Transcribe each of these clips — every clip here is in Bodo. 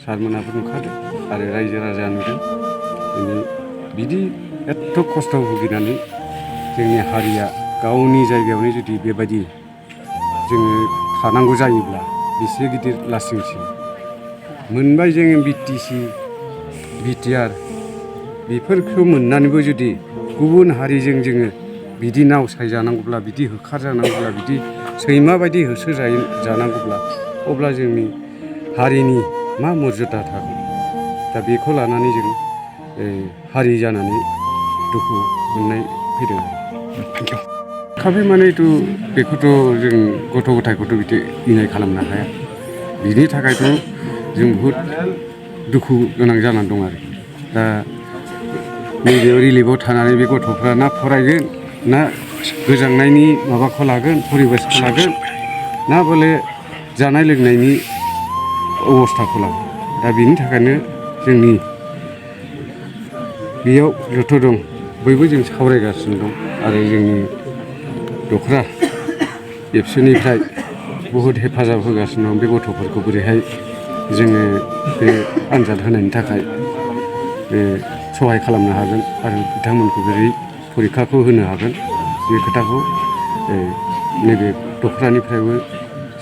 सारमोनाबो नुखादों आरो रायजो राजा नुदों बिदि एथ' खस्थ' भुगिनानै जोंनि हारिया गावनि जायगायावनो जुदि बेबायदि जोङो थानांगौ जायोब्ला बेसे गिदिर लासिंसिं मोनबाय जोङो बिटिसि बिटिआर बेफोरखौ मोननानैबो जुदि गुबुन हारिजों जोङो बिदि नावसायजानांगौब्ला बिदि होखारजानांगौब्ला बिदि सैमा बायदि होसोजानांगौब्ला अब्ला जोंनि हारिनि मा मर्यादा थागोन दा बेखौ लानानै जों हारि जानानै दुखु मोननाय फैदों खाबि मानेथ' बेखौथ' जों गथ' गथायखौथ' बिदि इनाय खालामनो हाया बिनि थाखायथ' जों बहुद दुखु गोनां जानानै दं आरो दा नैबेयाव रिलिफआव थानानै बे गथ'फ्रा ना फरायगोन ना गोजांनायनि माबाखौ लागोन परिबेसखौ लागोन ना बले जानाय लोंनायनि अबस्थाखौ लागोन दा बिनि थाखायनो जोंनि बेयाव जथ' दं बयबो जों सावरायगासिनो दं आरो जोंनि दखरा एबसुनिफ्राय बहुद हेफाजाब होगासिनो दं बे गथ'फोरखौ बोरैहाय जोङो बे आनजाद होनायनि थाखाय सहाय खालामनो हागोन आरो बिथांमोनखौ बोरै फरिखाखौ होनो हागोन बे खोथाखौ नैबे दखरानिफ्रायबो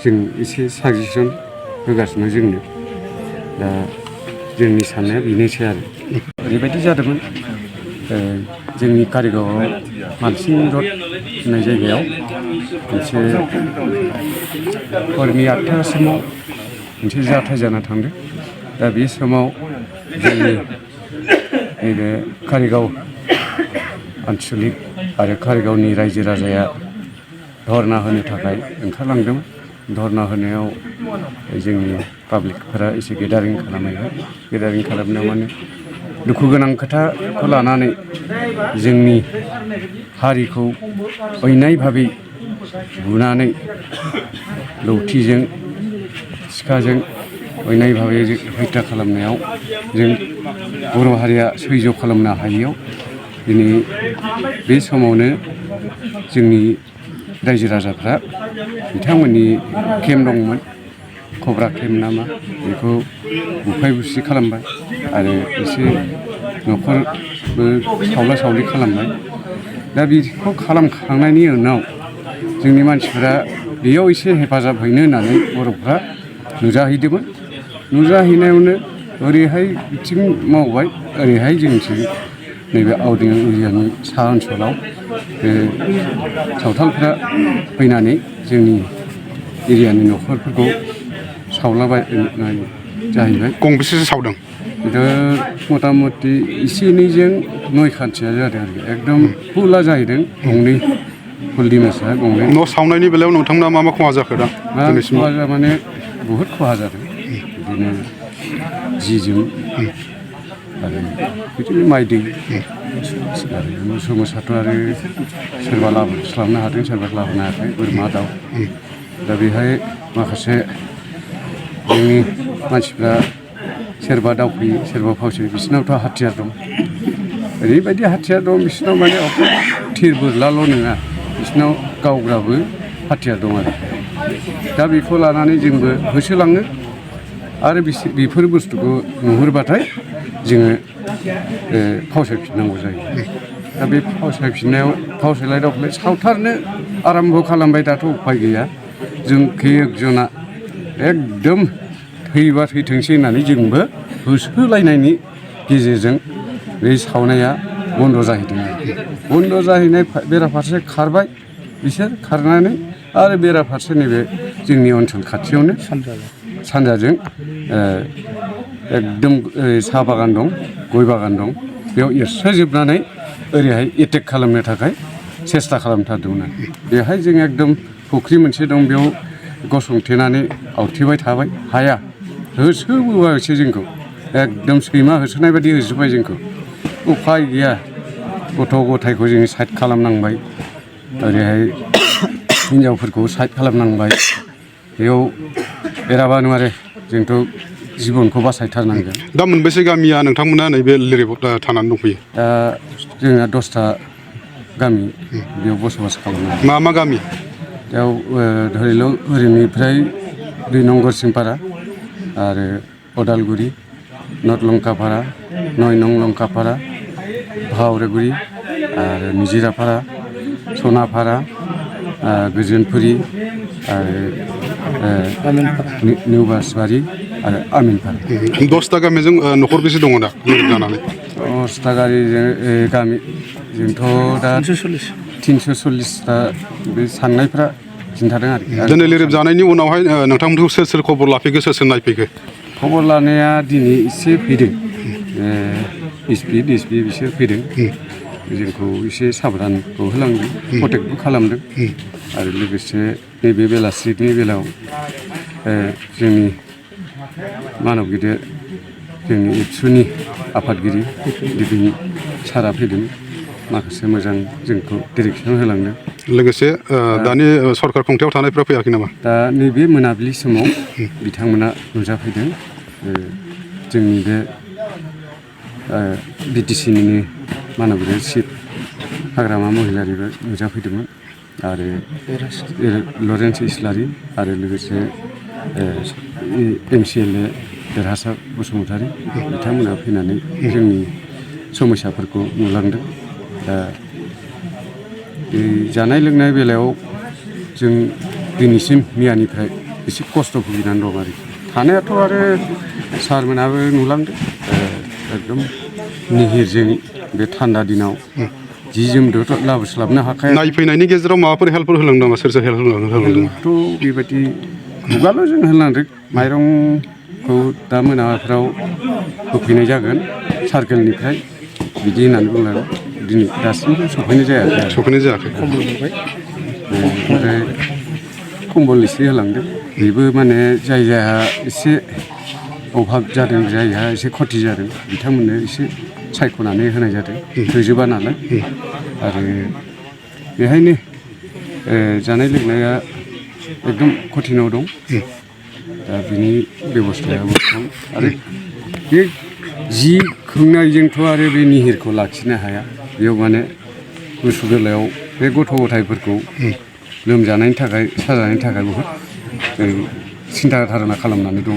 जों एसे साजेसन होगासिनो जोंनो दा जोंनि साननाया बेनोसै आरो ओरैबायदि जादोंमोन जोंनि कारिगावआव मालसिं रड होननाय जायगायाव मोनसे हरनि 8टासिमाव मोनसे जाथाय जाना थांदों दा बे समाव जोंनि नैबे कारिगाव आनसलिक आरो कारिगावनि रायजो राजाया धरना होनो थाखाय ओंखारलांदोंमोन धरना होनायाव जोंनि पाब्लिकफोरा एसे गेदारिं खालामनायमोन गेदारिं खालामनायाव माने दुखु गोनां खोथाखौ लानानै जोंनि हारिखौ अयनाय भाबै बुनानै लौथिजों सिखाजों अयनाय भाबै हत्या खालामनायाव जों बर' हारिया सैज्य खालामनो हायैयाव दिनै बे समावनो जोंनि रायजो राजाफ्रा बिथांमोननि केम्प दंमोन कब्रा केम्प नामा बेखौ बुफाय बुसि खालामबाय आरो एसे न'खरबो सावला सावलि खालामबाय दा बेखौ खालामखांनायनि उनाव जोंनि मानसिफोरा बेयाव एसे हेफाजाब हैनो होननानै बर'फ्रा नुजाहैदोंमोन नुजाहैनायावनो ओरैहाय बिथिं मावबाय ओरैहाय जोंथिं नैबे आवदिं एरियानि सा ओनसोलाव सावथालफ्रा फैनानै जोंनि एरियानि न'खरफोरखौ सावलाबायनाय जाहैबाय गंबेसेसो सावदों दा मथा मथि एसे एनैजों 9 खान्थिया जादों आरो एकदम फुला जाहैदों गंनै फुल दिमासा गंनै न' सावनायनि बेलायाव नोंथांमोना मा खहा जाखो दा खहा माने बहुद खहा जादों बिदिनो जि जोम आरो बिदिनो माइ दै आरो मोसौ मोसाथ' आरो सोरबा लाबोस्लाबनो हादों सोरबा लाबोनो हायाखै बोरमा दाउ दा बेहाय माखासे जोंनि मानसिफ्रा सोरबा दावफैयो सोरबा फावसैयो बिसोरनावथ' हाथियार दं ओरैबायदि हाथियार दं बिसोरनाव माने थिर बोरलाल' नङा बिसोरनाव गावग्राबो हाथियार दं आरो दा बेखौ लानानै जोंबो होसोलाङो आरो बेफोर बुस्थुखौ नुहुरबाथाय जोङो फावसायफिननांगौ जायो दा बे फावसायफिननायाव फावसायलाय दावफायलाय सावथारनो आराम्भ' खालामबाय दाथ' उफाय गैया जों एकजना एकदम थैबा थैथोंसै होननानै जोंबो होसोलायनायनि गेजेरजों बे सावनाया बन्द' जाहैदों आरो बन्द' जाहैनाय बेराफारसे खारबाय बिसोर खारनानै आरो बेराफारसे नैबे जोंनि ओनसोल खाथियावनो सानजाजों एकदम साहा बागान दं गय बागान दं बेयाव एरसोजोबनानै ओरैहाय एटेक खालामनो थाखाय सेस्था खालामथारदोंमोन आरो बेहाय जों एकदम फुख्रि मोनसे दं बेयाव गसंथेनानै आवथेबाय थाबाय हाया होसोबोबायसो जोंखौ एकदम सैमा होसोनाय बायदि होसोबाय जोंखौ उफाय गैया गथ' गथायखौ जोङो साइड खालामनांबाय ओरैहाय हिनजावफोरखौ साइड खालामनांबाय बेयाव एराबानो आरो जोंथ' जिबनखौ बासायथारनांगोन दा मोनबेसे गामिया नोंथांमोना नैबे लिरिफआव थानानै दंफैयो दा जोंना 10टा गामि बेयाव बसबास खालामो मा गामि बेयाव धरिल' ओरैनिफ्राय 2 नंगर सिमपारा आरो अदालगुरि नर्थ लंकापारा 9 नं लंकापारा भावरेगुरि आरो निजिरापारा सनापारा गोजोनपुरि आरो निउ बासबारि आरो आमिनपारा 10टा गामिजों न'खर बेसे दङ दा लिरिफ जानानै 10टा गामिजोंथ' दा 340टा बे साननायफ्रा खिन्थादों आरोखि दिनै लिरिफ जानायनि उनावहाय नोंथांमोनखौ सोर सोर खबर लाफैखो सोर सोर नायफैखो खबर लानाया दिनै एसे फैदों एसपि डिएसपि बिसोर फैदों जोंखौ एसे साबधानखौ होलांदों प्रटेक्टबो खालामदों आरो लोगोसे नैबे बेलासिनि बेलायाव जोंनि मानब गिदिर जोंनि एबसुनि आफादगिरि दिपिन सारा फैदों माखासे मोजां जोंखौ डिरेक्सन होलांदों लोगोसे दानि सरकार खुंथायाव थानायफ्रा फैयाखै नामा दा नैबे मोनाबिलि समाव बिथांमोना नुजाफैदों जोंनि बे बिटिसिनिनो मानबगिरि चिफ हाग्रामा महिलारिबो नुजाफैदोंमोन आरो लरेन्स इस्लारि आरो लोगोसे MCLA देरहासार बसुमतारी बिथांमोना फैनानै जोंनि समस्याफोरखौ नुलांदों दा बे जानाय लोंनाय बेलायाव जों दिनैसिम मैयानिफ्राय एसे खस्थ' भुगिनानै दं आरोखि थानायाथ' आरो सारमोनाबो नुलांदों एकदम निहिरजों बे थान्दा दिनाव जि जोमदोथ' लाबोस्लाबनो हाखाया नायफैनायनि गेजेराव माबाफोर हेल्पफोर होलांदों नामा सोर सोर हेल्प होलांदों थ' बेबायदि खुगाल' जों होलांदों माइरंखौ दा मोनाफ्राव होफैनाय जागोन सार्केलनिफ्राय बिदि होननानै बुंलांदों दिनै दासिमबो सफैनाय जायाखै ओमफ्राय कम्बल एसे होलांदों बेबो माने जाय जायहा एसे अभाब जादों जायहा एसे खथि जादों बिथांमोननो एसे सायख'नानै होनाय जादों थोजोबा नालाय आरो बेहायनो जानाय लोंनाया एकदम कठिनाव दं दा बिनि बेब'स्थायाबो दं आरो बे जि खोंनायजोंथ' आरो बे निहिरखौ लाखिनो हाया बेयाव माने गुसु गोलायाव बे गथ' गथायफोरखौ लोमजानायनि थाखाय साजानायनि थाखाय बहुद सिन्था धारना खालामनानै दं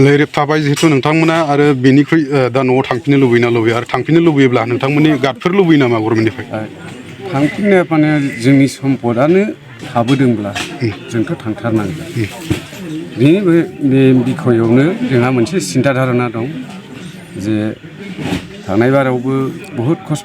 लिरिफ थाबाय जिहेतु नोंथांमोना आरो बेनिख्रुइ दा न'आव थांफिननो लुबैना लुबैया आरो थांफिननो लुबैयोब्ला नोंथांमोननि गार्डफोर लुबैयो नामा गभर्नमेन्टनिफ्राय थांफिननो माने जोंनि सम्पदानो थाबोदोंब्ला जोंथ' थांथारनांगोन बेनि बे बिखयआवनो जोंहा मोनसे सिन्था धारना दं जे थांनाय बारावबो बहुद खस्थ'